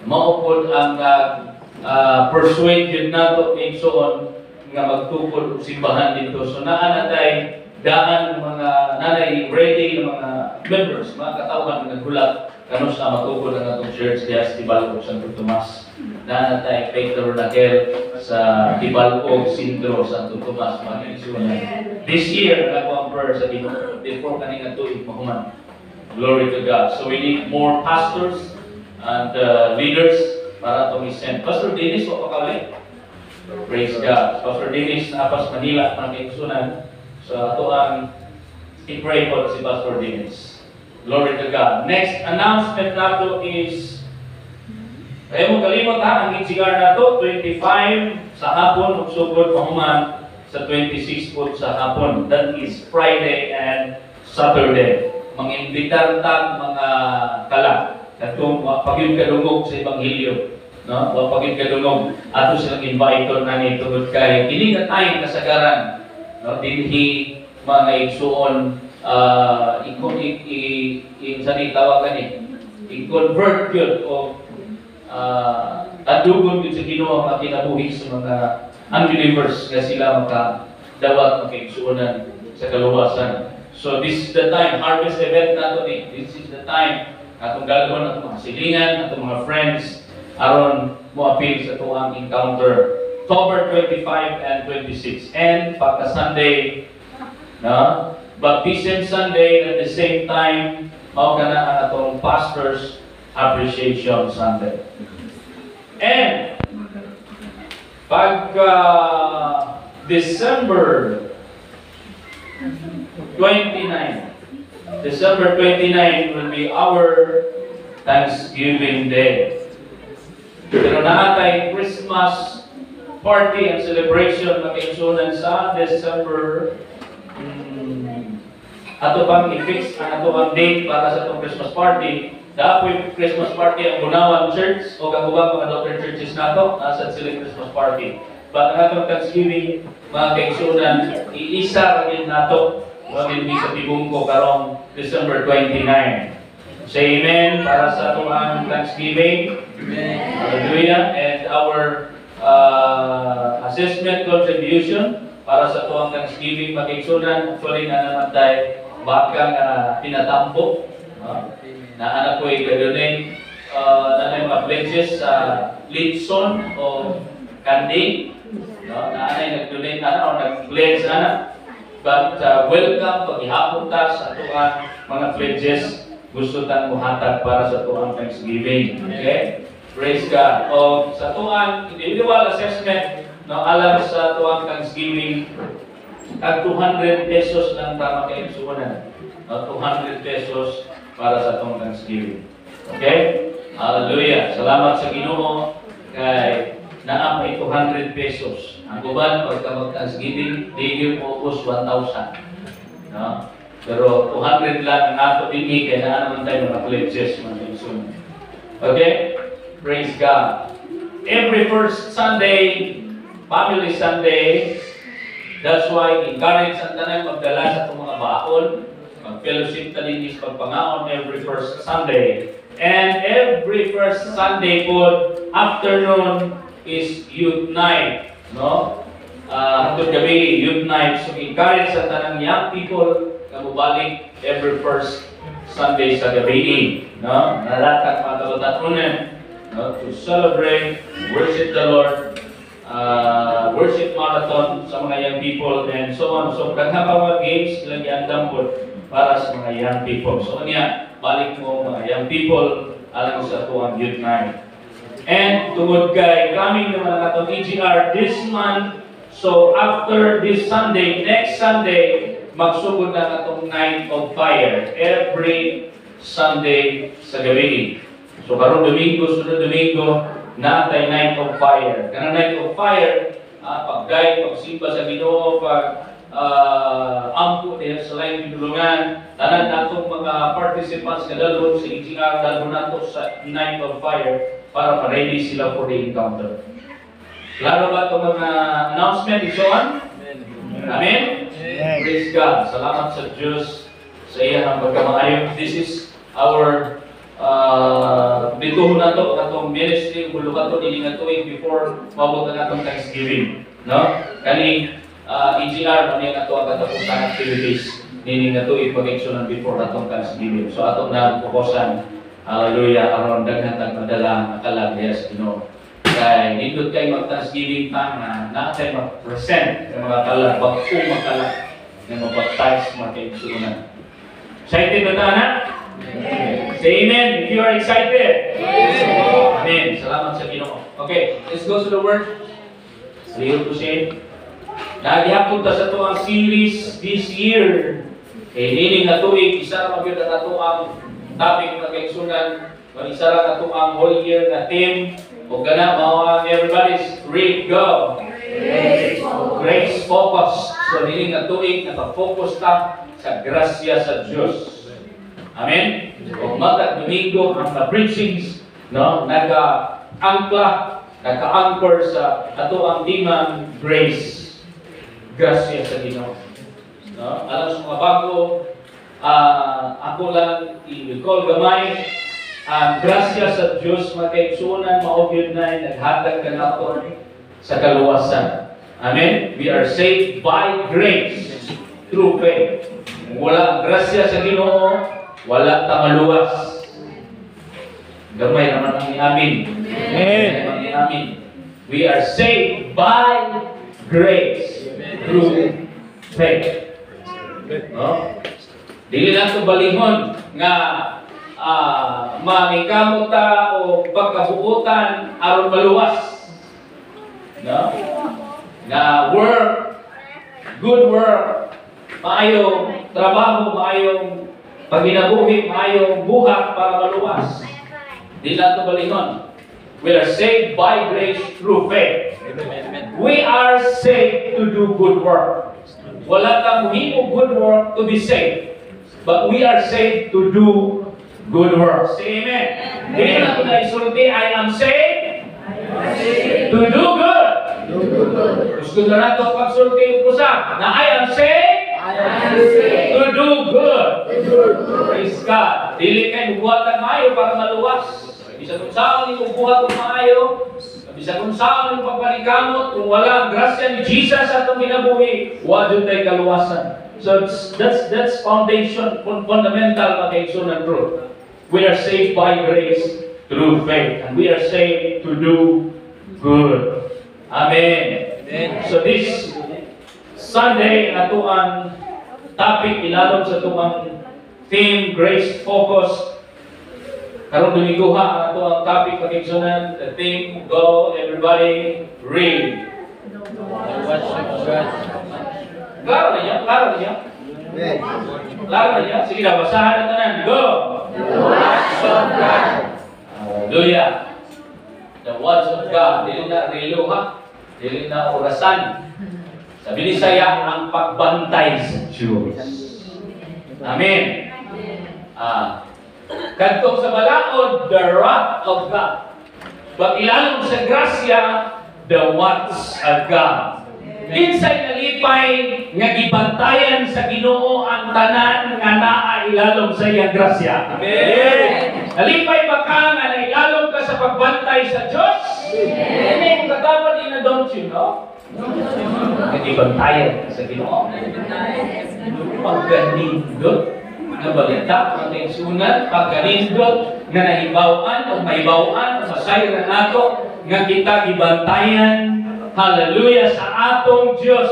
maupod ang persuade yun nato igsoon nga magtukod og simbahan dito. So naa natay daan ng mga nanay ready ng mga members, mga katawan nga naghulat kanos na matukod ang atong church diya sa Tibalcog Santo Tomas. Naa natay Peter Raquel sa Tibalcog Sintro Santo Tomas magigsunan. This year ako ang prayer sa Ginoo before kaning tuig mahuman. Glory to God. So we need more pastors and leaders para to send. Pastor Dennis, o pakawali? Praise God. Pastor Dennis, napas Manila, pangkiksunan. So ato ang i-pray po si Pastor Dennis. Glory to God. Next announcement nato is, kaya mo kalimot ha, ang itsigar nato, 25 sa hapon, magsugod pahuman sa 26 po sa hapon. That is Friday and Saturday. Mang-imbitar tag mga kala katong pagin kadungog sa ebanghelyo, no? Pagin kadungog ato silang invite na ni tungod kay kini nga tayong kasagaran, no? Dinhi mga igsuon sa tawagan ni i-convert yun o tadugon yun sa Ginoo ang kinabuhi sa mga unbelievers nga sila makadawat makaigsuonan sa kaluwasan. So this is the time, harvest event nato ni. This is the time atong galon atong mga silingan, atong mga friends aron mo appeal sa tuang encounter October 25 and 26. And pagka Sunday, no? Baptism Sunday at the same time, mao kana ang atong pastors appreciation Sunday. And pagka December 29 will be our Thanksgiving Day. Pero naatay Christmas party and celebration makaigsunan sa December. Ato pang i-fix ang ato ang date para sa itong Christmas party. Dapoy Christmas party ang Bunawan Church o kagubang mga daughter churches nato nasa sila Christmas party. But ang atong Thanksgiving mga kaigsunan iisa rin nato wagin di sa tibungko karong December 29. Say amen para sa atong Thanksgiving. Amen. Hallelujah. And our assessment contribution para sa atong Thanksgiving makigsunan actually na naman tayo bakang pinatampo. Na anak ko i-donate na mga pledges sa Litson o Candy. Na anay nag-donate o nag-pledge na. But welcome paghihapon ta sa atuang mga pledges gusto tang muhatag para sa atuang Thanksgiving. Okay? Praise God. O sa atuang individual assessment no alam sa atuang Thanksgiving tag 200 pesos lang tama kay suwanan. 200 pesos para sa atuang Thanksgiving. Okay? Hallelujah. Salamat sa Ginoo kay naamay 200 pesos. Ang uban, pagka mag-Thanksgiving, daily po ubos 1,000. No? Pero 200 lang ang ato din kaya na naman tayo mga pledges. Okay? Praise God. Every first Sunday, Family Sunday, that's why encourage ang tanan magdala sa itong mga baon, mag-fellowship ta din is pagpangaon every first Sunday. And every first Sunday po, afternoon is youth night. No? Hangtod gabi, youth night. So, encourage sa tanang young people na mubalik every first Sunday sa gabi. No? Nalatak mga kabatanunan to celebrate, worship the Lord, worship marathon sa mga young people, and so on. So, kagha pa mga games, ilang iandam po para sa mga young people. So, kanya, balik mo mga young people alang sa tuwang youth night. And tungod kay coming naman ang atong EGR this month, so after this Sunday, next Sunday, magsugod na atong Night of Fire every Sunday sa gabi. So karong Domingo, sunod Domingo, natay Night of Fire. Kanang Night of Fire, pagday, pagsimba sa Ginoo, ampo diha sa lain pinulungan, tanan natong mga participants nga dalon sa EGR, dalon nato sa Night of Fire para ma-ready sila for the encounter. Klaro ba itong mga announcement and so on? Amen? Praise God. Salamat sa Diyos sa iyang pagkamaayo. This is our dito na to katong ministry bulo ka to dili nga tuig before mabot na atong Thanksgiving, no? Kani EGR man nga to ang katapusan activities nini nga tuig pag-aksyonan before atong Thanksgiving. So atong na fokusan, hallelujah, aron daghan tag madala akalag yes, kay nindot kay mag-Thanksgiving ta na naatay mag-present ng mga kalag bago magkalag ng mabaptize mga kaigsunan. Excited ba na? Say amen if you are excited. Amen. Salamat sa Ginoo. Okay, let's go to the word. Liyo to say. Nagihapon ta sa to ang series this year. Nini nga tuig isa ra gyud ato ang topic nga kaigsunan, isa ra ato ang whole year na theme. O gana mga everybody's read go. Grace focus. So nini nga tuig naka-focus ta sa grasya sa Dios. Amen. O matag Domingo ang preachings, no, naka-angkla, naka-anchor sa ato ang timang grace. Grasya sa Ginoo. No, alam sa mga bago, ako lang i-recall gamay ang grasya sa Diyos makaigsunan maogyod na naghatag kanaton sa kaluwasan. Amen. We are saved by grace through faith. Wala ang grasya sa Ginoo, wala ta maluwas. Gamay naman ang amin. Amen. Amen. We are saved by grace through faith. No? Dili na ito balihon nga mamikamot ta o pagkabuutan aron maluwas. No? Na work, good work, maayong trabaho, maayong paginabuhi, maayong buhat para maluwas. Dili na ito balihon. We are saved by grace through faith. We are saved to do good work. Wala kang muhimo good work to be saved. But we are saved to do good work. Say amen. Dili na ito na isulti, I am saved to do good. Gusto na ito pagsulti yung pusa na I am saved to do good. Praise God. Dili kayo buhatan maayo para maluwas. Bisa kung saan yung buhat ng maayo, bisa kung saan yung pagpalikamot, kung wala ang grasya ni Jesus sa itong ginabuhi, wala tayo kaluwasan. So that's foundation, fundamental pag-aigsunan truth. We are saved by grace through faith, and we are saved to do good. Amen. So this Sunday, ato ang topic ilalom sa itong theme, grace focus. Karong Domingo ha, ato ang topic pag-aigsunan, the theme, go, everybody, read. Klaro na niya? Klaro na niya? Klaro na niya? Sige na, basahan na tanan. Go! The words of God. Hallelujah. The words of God. Dili na relo ha? Dili na orasan. Sa Binisaya, ang pagbantay sa Diyos. Amen. Kadtong sa balaod, the wrath of God. Pag ilalong sa grasya, the words of God. Insay nalipay nga gibantayan sa Ginoo ang tanan nga naa ilalom sa iyang grasya. Amen. Nalipay ba ka nga nailalom ka sa pagbantay sa Diyos? Amen. Kung katawa din na don't you know? Nagibantayan sa Ginoo. Pagganindot na balita, pag-aigsunan, pagganindot na nahibawan o mahibawan sa sayran nato nga kita gibantayan. Hallelujah sa atong Diyos.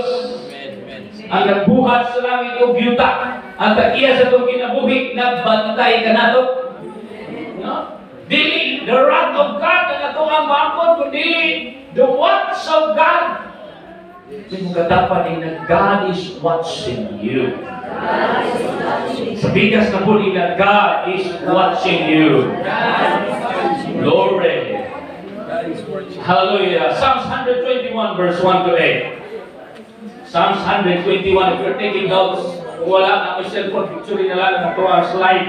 Ang nagbuhat sa langit o yuta. Ang tagiya sa itong kinabuhi, nagbantay ka nato. No? Dili, the wrath of God na nato ang maapon, kundi the words of God. Yung katapan na God is watching you. Sa bigas na po nila, God is watching you. Glory. Hallelujah. Psalms 121 verse 1 to 8. Psalms 121. If you're taking notes, kung wala na question for picture na lang na ito ang slide.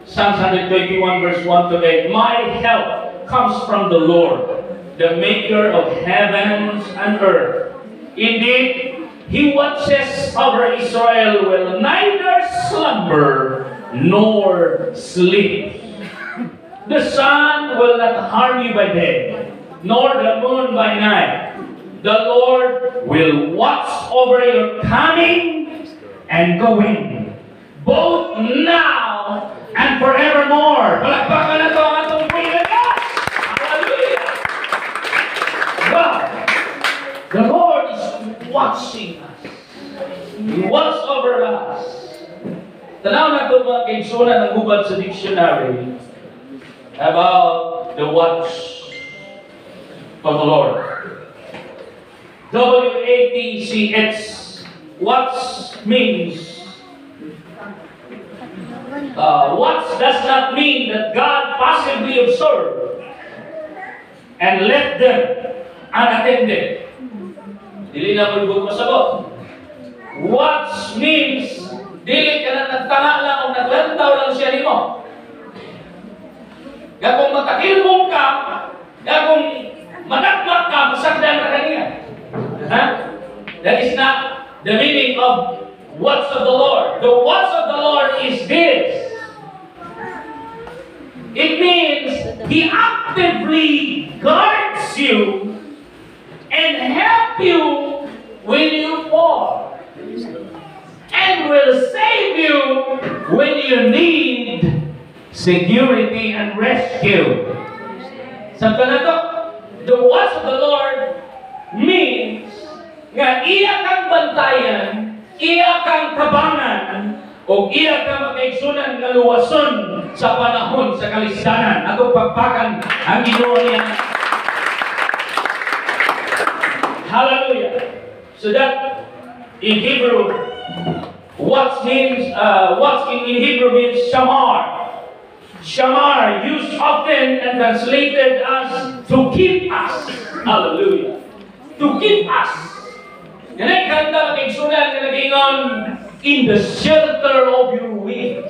Psalms 121 verse 1 to 8. My help comes from the Lord, the maker of heavens and earth. Indeed, He watches over Israel will neither slumber nor sleep. The sun will not harm you by day, nor the moon by night. The Lord will watch over your coming and going, both now and forevermore. Palakpakan na ito ang atong Pilipinas. Hallelujah! God, the Lord is watching us. He watches over us. Tanaw na ito mga kaigsunan ng hubad sa dictionary about the watch of the Lord. W-A-T-C-H. Watch means watch does not mean that God passively observed and left them unattended. Dili na bulbog masagot. Watch means dili ka na nagtanga lang o naglantaw lang siya nimo. Kung matakilmong ka, kung managmak ka, masagdan ka kaniya. That is not the meaning of watch of the Lord. The watch of the Lord is this. It means He actively guards you and help you when you fall, and will save you when you need security and rescue. Samtang na to, the watch of the Lord means nga iya kang bantayan, iya kang tabangan, o iya kang makaigsunan nga luwason sa panahon sa kalisdanan. Atong pagpakan ang Ginoo niya. Hallelujah. So that in Hebrew, watch in Hebrew means shamar. Shamar, used often and translated as to keep us. Hallelujah. To keep us. Ganay kanta mag-igsunan nga nagingon, in the shelter of your wings.